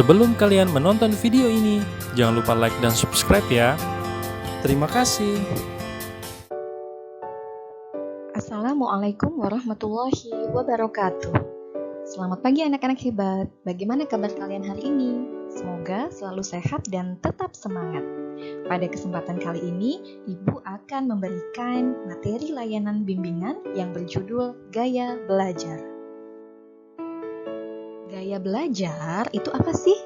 Sebelum kalian menonton video ini, jangan lupa like dan subscribe ya. Terima kasih. Assalamualaikum warahmatullahi wabarakatuh. Selamat pagi anak-anak hebat. Bagaimana kabar kalian hari ini? Semoga selalu sehat dan tetap semangat. Pada kesempatan kali ini, Ibu akan memberikan materi layanan bimbingan yang berjudul Gaya Belajar. Gaya belajar itu apa sih?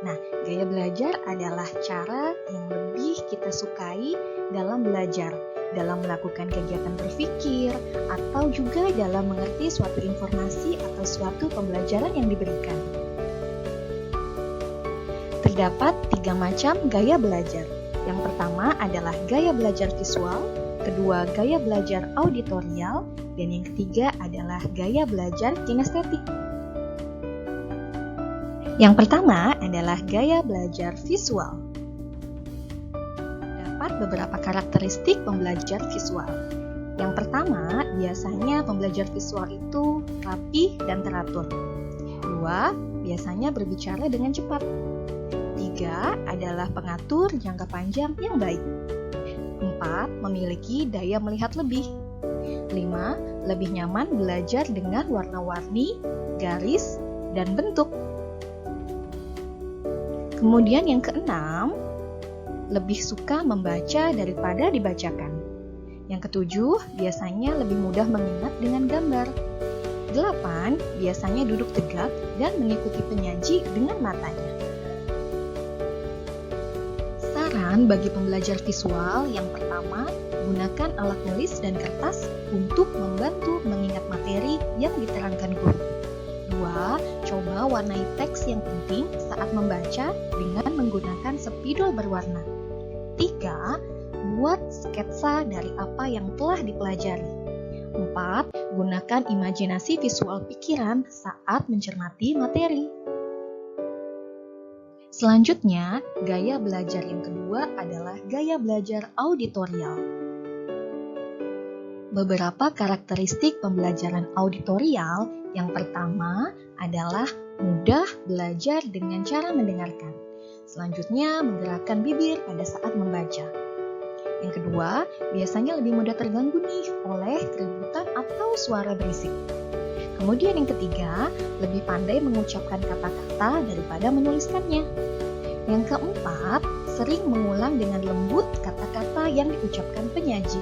Nah, gaya belajar adalah cara yang lebih kita sukai dalam belajar, dalam melakukan kegiatan berpikir, atau juga dalam mengerti suatu informasi atau suatu pembelajaran yang diberikan. Terdapat 3 macam gaya belajar. Yang pertama adalah gaya belajar visual, kedua gaya belajar auditorial, dan yang ketiga adalah gaya belajar kinestetik. Yang pertama adalah gaya belajar visual. Terdapat beberapa karakteristik pembelajar visual. Yang pertama, biasanya pembelajar visual itu rapi dan teratur. 2, biasanya berbicara dengan cepat. 3, adalah pengatur jangka panjang yang baik. 4, memiliki daya melihat lebih. 5, lebih nyaman belajar dengan warna-warni, garis, dan bentuk. Kemudian yang keenam, lebih suka membaca daripada dibacakan. Yang ketujuh, biasanya lebih mudah mengingat dengan gambar. 8, biasanya duduk tegak dan mengikuti penyaji dengan matanya. Saran bagi pembelajar visual yang pertama, gunakan alat tulis dan kertas untuk membantu mengingat materi yang diterangkan guru. 2, coba warnai teks yang penting saat membaca dengan menggunakan spidol berwarna. 3, buat sketsa dari apa yang telah dipelajari. 4, gunakan imajinasi visual pikiran saat mencermati materi. Selanjutnya, gaya belajar yang kedua adalah gaya belajar auditorial. Beberapa karakteristik pembelajaran auditorial. Yang pertama adalah mudah belajar dengan cara mendengarkan. Selanjutnya, menggerakkan bibir pada saat membaca. Yang kedua, biasanya lebih mudah terganggu nih oleh keributan atau suara berisik. Kemudian yang ketiga, lebih pandai mengucapkan kata-kata daripada menuliskannya. Yang keempat, sering mengulang dengan lembut kata-kata yang diucapkan penyaji.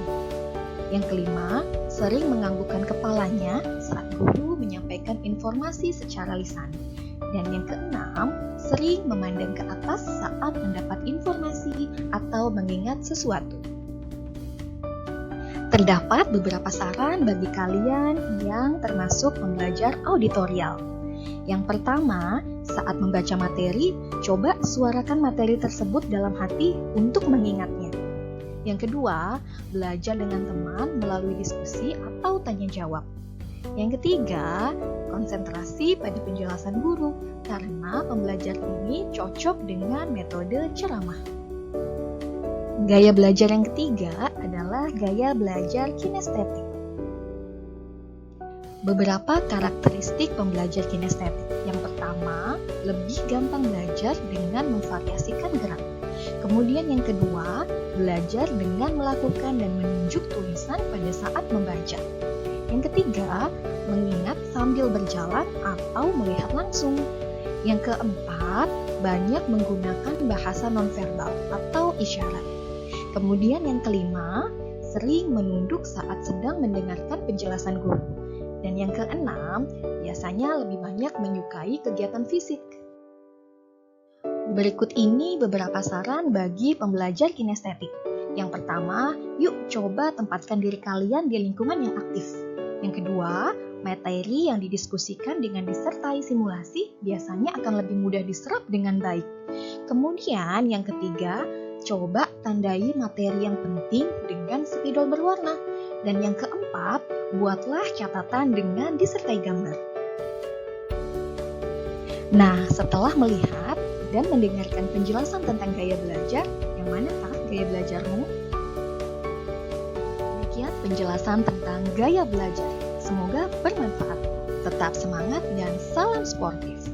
Yang kelima, sering menganggukkan kepalanya saat guru menyampaikan informasi secara lisan. Dan yang keenam, sering memandang ke atas saat mendapat informasi atau mengingat sesuatu. Terdapat beberapa saran bagi kalian yang termasuk pembelajar auditorial. Yang pertama, saat membaca materi, coba suarakan materi tersebut dalam hati untuk mengingatnya. Yang kedua, belajar dengan teman melalui diskusi atau tanya jawab. Yang ketiga, konsentrasi pada penjelasan guru karena pembelajar ini cocok dengan metode ceramah. Gaya belajar yang ketiga adalah gaya belajar kinestetik. Beberapa karakteristik pembelajar kinestetik. Yang pertama, lebih gampang belajar dengan memvariasikan gerak. Kemudian yang kedua, belajar dengan melakukan dan menunjuk tulisan pada saat membaca. Yang ketiga, mengingat sambil berjalan atau melihat langsung. Yang keempat, banyak menggunakan bahasa nonverbal atau isyarat. Kemudian yang kelima, sering menunduk saat sedang mendengarkan penjelasan guru. Dan yang keenam, biasanya lebih banyak menyukai kegiatan fisik. Berikut ini beberapa saran bagi pembelajar kinestetik. Yang pertama, yuk coba tempatkan diri kalian di lingkungan yang aktif. Yang kedua, materi yang didiskusikan dengan disertai simulasi biasanya akan lebih mudah diserap dengan baik. Kemudian yang ketiga, coba tandai materi yang penting dengan spidol berwarna. Dan yang keempat, buatlah catatan dengan disertai gambar. Nah, setelah melihat dan mendengarkan penjelasan tentang gaya belajar, yang manakah gaya belajarmu? Demikian penjelasan tentang gaya belajar. Semoga bermanfaat. Tetap semangat dan salam sportif.